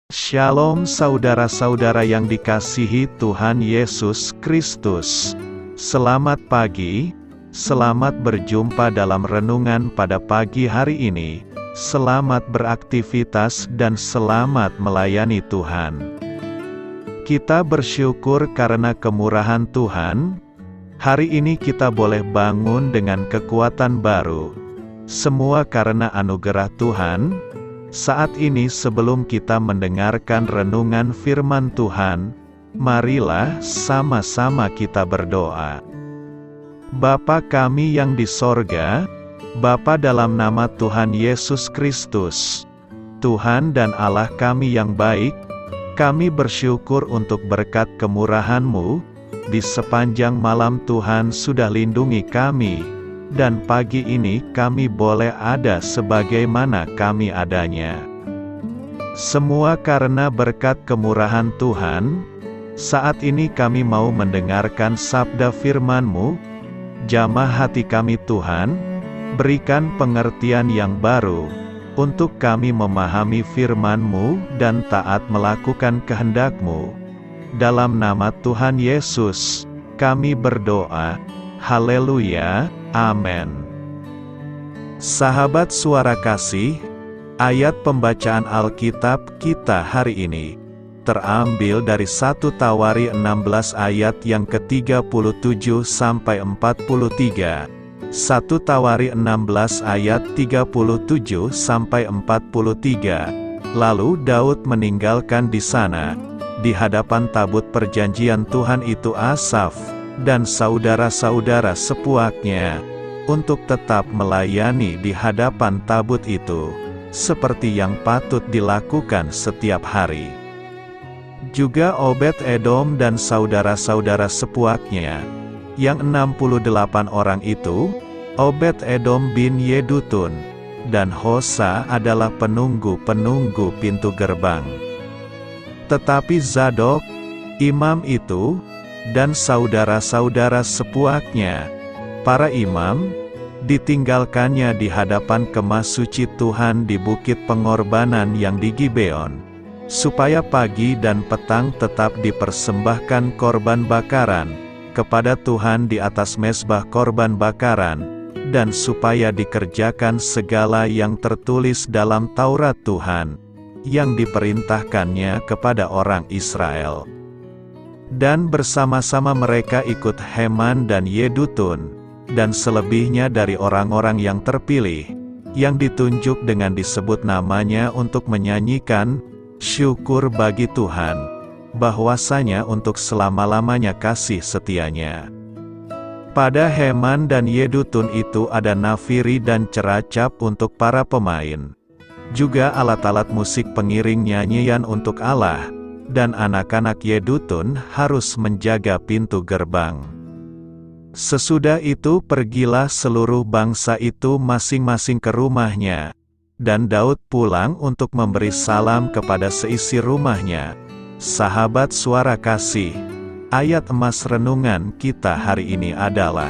Shalom saudara-saudara yang dikasihi Tuhan Yesus Kristus. Selamat pagi, selamat berjumpa dalam renungan pada pagi hari ini. Selamat beraktivitas dan selamat melayani Tuhan. Kita bersyukur karena kemurahan Tuhan. Hari ini kita boleh bangun dengan kekuatan baru. Semua karena anugerah Tuhan. Saat ini sebelum kita mendengarkan renungan firman Tuhan, marilah sama-sama kita berdoa. Bapa kami yang di sorga, Bapa dalam nama Tuhan Yesus Kristus, Tuhan dan Allah kami yang baik, kami bersyukur untuk berkat kemurahan-Mu, di sepanjang malam Tuhan sudah lindungi kami. Dan pagi ini kami boleh ada sebagaimana kami adanya. Semua karena berkat kemurahan Tuhan. Saat ini kami mau mendengarkan sabda firman-Mu. Jamah hati kami Tuhan, berikan pengertian yang baru, untuk kami memahami firman-Mu dan taat melakukan kehendak-Mu. Dalam nama Tuhan Yesus, kami berdoa. Haleluya. Amin. Sahabat suara kasih, ayat pembacaan Alkitab kita hari ini terambil dari 1 Tawari 16 ayat yang ke-37 sampai 43. 1 Tawari 16 ayat 37 sampai 43. Lalu Daud meninggalkan di sana, di hadapan tabut perjanjian Tuhan itu Asaf dan saudara-saudara sepuaknya, untuk tetap melayani di hadapan tabut itu, seperti yang patut dilakukan setiap hari. Juga Obed-Edom dan saudara-saudara sepuaknya, yang 68 orang itu, Obed-Edom bin Yedutun, dan Hosa adalah penunggu-penunggu pintu gerbang. Tetapi Zadok, imam itu, dan saudara-saudara sepuaknya, para imam, ditinggalkannya di hadapan kemah suci Tuhan di bukit pengorbanan yang di Gibeon, supaya pagi dan petang tetap dipersembahkan korban bakaran kepada Tuhan di atas mezbah korban bakaran, dan supaya dikerjakan segala yang tertulis dalam Taurat Tuhan, yang diperintahkannya kepada orang Israel. Dan bersama-sama mereka ikut Heman dan Yedutun, dan selebihnya dari orang-orang yang terpilih, yang ditunjuk dengan disebut namanya untuk menyanyikan syukur bagi Tuhan, bahwasanya untuk selama-lamanya kasih setianya. Pada Heman dan Yedutun itu ada nafiri dan ceracap untuk para pemain, juga alat-alat musik pengiring nyanyian untuk Allah, dan anak-anak Yedutun harus menjaga pintu gerbang. Sesudah itu pergilah seluruh bangsa itu masing-masing ke rumahnya, dan Daud pulang untuk memberi salam kepada seisi rumahnya. Sahabat suara kasih, ayat emas renungan kita hari ini adalah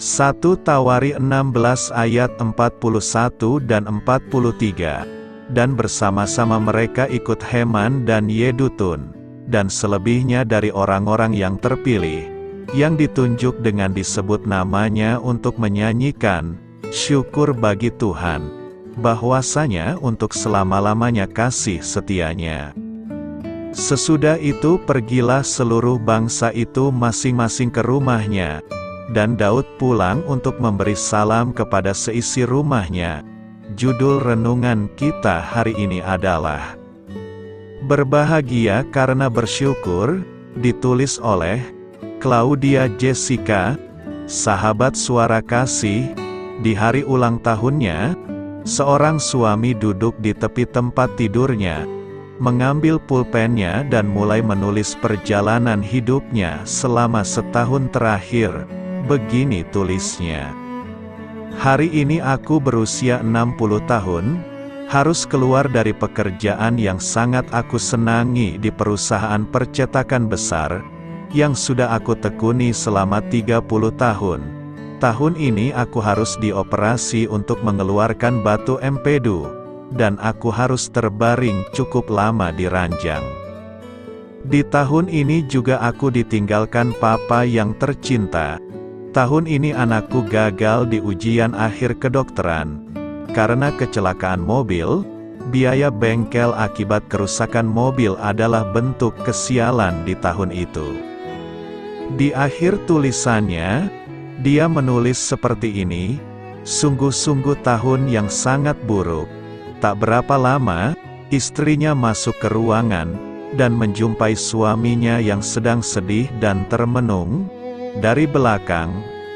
1 Tawari 16 ayat 41 dan 43. Dan bersama-sama mereka ikut Heman dan Yedutun, dan selebihnya dari orang-orang yang terpilih, yang ditunjuk dengan disebut namanya untuk menyanyikan syukur bagi Tuhan, bahwasanya untuk selama-lamanya kasih setianya. Sesudah itu pergilah seluruh bangsa itu masing-masing ke rumahnya, dan Daud pulang untuk memberi salam kepada seisi rumahnya. Judul renungan kita hari ini adalah Berbahagia karena bersyukur, ditulis oleh Claudia Jessica. Sahabat suara kasih, di hari ulang tahunnya, seorang suami duduk di tepi tempat tidurnya, mengambil pulpennya dan mulai menulis perjalanan hidupnya selama setahun terakhir. Begini tulisnya. Hari ini aku berusia 60 tahun, harus keluar dari pekerjaan yang sangat aku senangi di perusahaan percetakan besar, yang sudah aku tekuni selama 30 tahun. Tahun ini aku harus dioperasi untuk mengeluarkan batu empedu, dan aku harus terbaring cukup lama di ranjang. Di tahun ini juga aku ditinggalkan papa yang tercinta. Tahun ini anakku gagal di ujian akhir kedokteran. Karena kecelakaan mobil, biaya bengkel akibat kerusakan mobil adalah bentuk kesialan di tahun itu. Di akhir tulisannya, dia menulis seperti ini, "Sungguh-sungguh tahun yang sangat buruk." Tak berapa lama, istrinya masuk ke ruangan, dan menjumpai suaminya yang sedang sedih dan termenung. Dari belakang,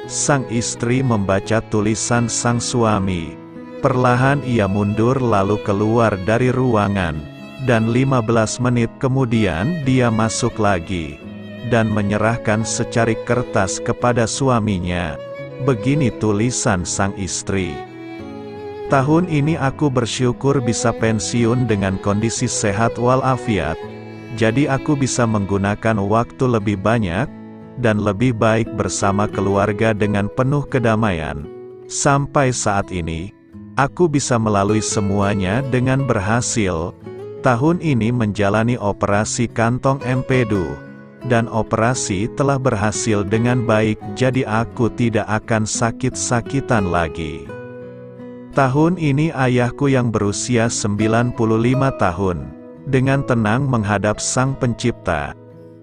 sang istri membaca tulisan sang suami. Perlahan ia mundur lalu keluar dari ruangan, dan 15 menit kemudian dia masuk lagi, dan menyerahkan secarik kertas kepada suaminya. Begini tulisan sang istri. "Tahun ini aku bersyukur bisa pensiun dengan kondisi sehat walafiat, jadi aku bisa menggunakan waktu lebih banyak, dan lebih baik bersama keluarga dengan penuh kedamaian. Sampai saat ini, aku bisa melalui semuanya dengan berhasil. Tahun ini menjalani operasi kantong empedu, dan operasi telah berhasil dengan baik, jadi aku tidak akan sakit-sakitan lagi. Tahun ini ayahku yang berusia 95 tahun, dengan tenang menghadap Sang Pencipta.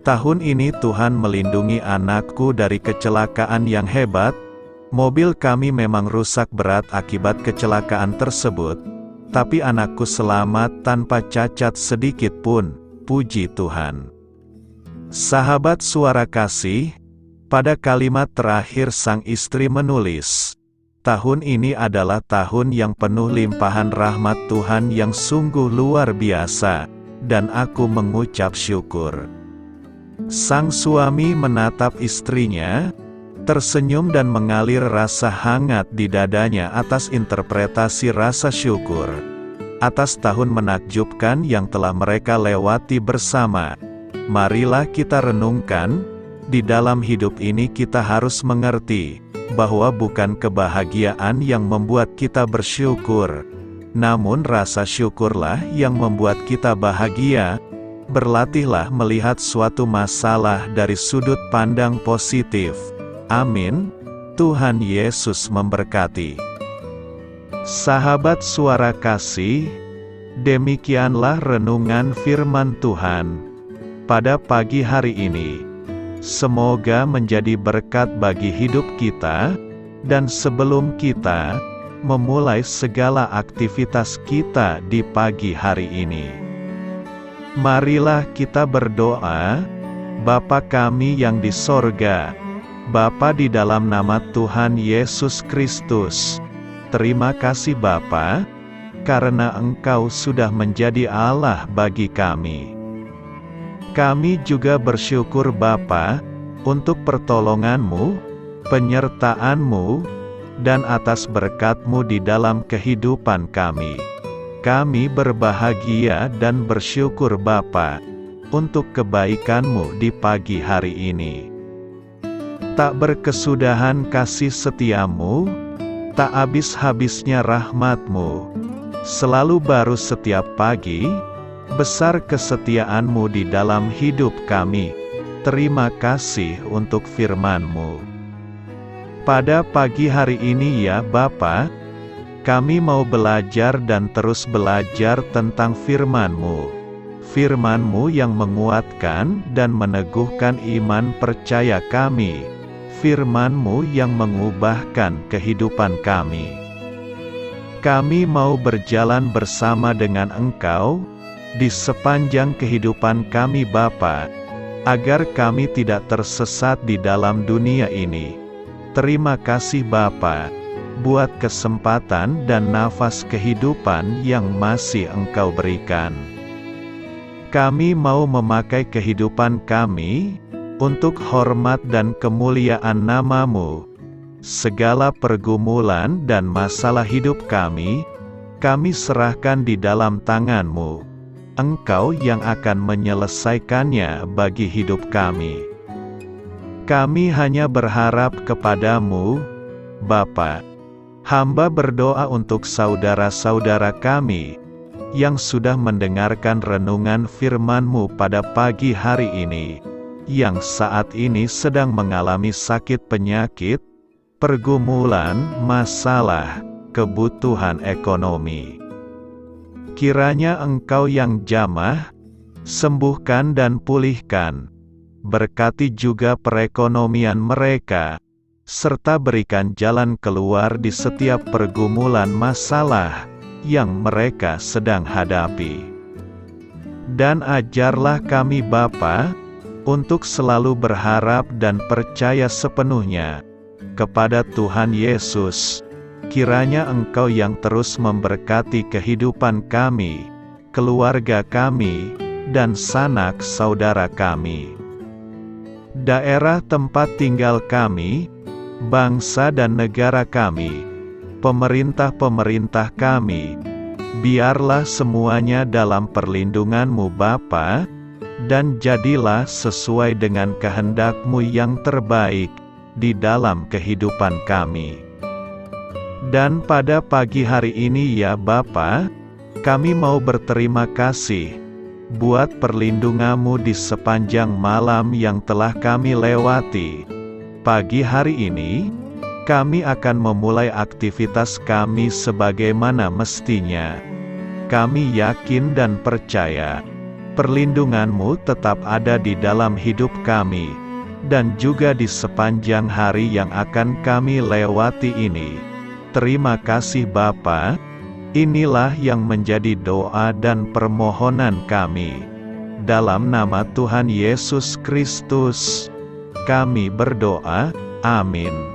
Tahun ini Tuhan melindungi anakku dari kecelakaan yang hebat. Mobil kami memang rusak berat akibat kecelakaan tersebut, tapi anakku selamat tanpa cacat sedikit pun, puji Tuhan." Sahabat Suara Kasih, pada kalimat terakhir sang istri menulis, "Tahun ini adalah tahun yang penuh limpahan rahmat Tuhan yang sungguh luar biasa, dan aku mengucap syukur." Sang suami menatap istrinya, tersenyum dan mengalir rasa hangat di dadanya atas interpretasi rasa syukur atas tahun menakjubkan yang telah mereka lewati bersama. Marilah kita renungkan, di dalam hidup ini kita harus mengerti bahwa bukan kebahagiaan yang membuat kita bersyukur, namun rasa syukurlah yang membuat kita bahagia. Berlatihlah melihat suatu masalah dari sudut pandang positif. Amin. Tuhan Yesus memberkati. Sahabat Suara Kasih, demikianlah renungan firman Tuhan pada pagi hari ini. Semoga menjadi berkat bagi hidup kita, dan sebelum kita memulai segala aktivitas kita di pagi hari ini, marilah kita berdoa. Bapa kami yang di sorga, Bapa di dalam nama Tuhan Yesus Kristus, terima kasih Bapa, karena Engkau sudah menjadi Allah bagi kami. Kami juga bersyukur Bapa, untuk pertolongan-Mu, penyertaan-Mu, dan atas berkat-Mu di dalam kehidupan kami. Kami berbahagia dan bersyukur Bapa, untuk kebaikan-Mu di pagi hari ini. Tak berkesudahan kasih setia-Mu, tak habis-habisnya rahmat-Mu, selalu baru setiap pagi, besar kesetiaan-Mu di dalam hidup kami. Terima kasih untuk firman-Mu. Pada pagi hari ini ya Bapa, kami mau belajar dan terus belajar tentang firman-Mu. Firman-Mu yang menguatkan dan meneguhkan iman percaya kami. Firman-Mu yang mengubahkan kehidupan kami. Kami mau berjalan bersama dengan Engkau di sepanjang kehidupan kami Bapa, agar kami tidak tersesat di dalam dunia ini. Terima kasih Bapa, buat kesempatan dan nafas kehidupan yang masih Engkau berikan. Kami mau memakai kehidupan kami untuk hormat dan kemuliaan nama-Mu. Segala pergumulan dan masalah hidup kami serahkan di dalam tangan-Mu. Engkau yang akan menyelesaikannya bagi hidup kami. Kami hanya berharap kepada-Mu, Bapa. Hamba berdoa untuk saudara-saudara kami yang sudah mendengarkan renungan firman-Mu pada pagi hari ini, yang saat ini sedang mengalami sakit penyakit, pergumulan, masalah, kebutuhan ekonomi. Kiranya Engkau yang jamah, sembuhkan dan pulihkan. Berkati juga perekonomian mereka, serta berikan jalan keluar di setiap pergumulan masalah yang mereka sedang hadapi. Dan ajarlah kami Bapa, untuk selalu berharap dan percaya sepenuhnya kepada Tuhan Yesus. Kiranya Engkau yang terus memberkati kehidupan kami, keluarga kami, dan sanak saudara kami, daerah tempat tinggal kami, bangsa dan negara kami, pemerintah-pemerintah kami, biarlah semuanya dalam perlindungan-Mu Bapa, dan jadilah sesuai dengan kehendak-Mu yang terbaik di dalam kehidupan kami. Dan pada pagi hari ini ya Bapa, kami mau berterima kasih buat perlindungan-Mu di sepanjang malam yang telah kami lewati. Pagi hari ini, kami akan memulai aktivitas kami sebagaimana mestinya. Kami yakin dan percaya, perlindungan-Mu tetap ada di dalam hidup kami, dan juga di sepanjang hari yang akan kami lewati ini. Terima kasih Bapa, inilah yang menjadi doa dan permohonan kami. Dalam nama Tuhan Yesus Kristus, kami berdoa, amin.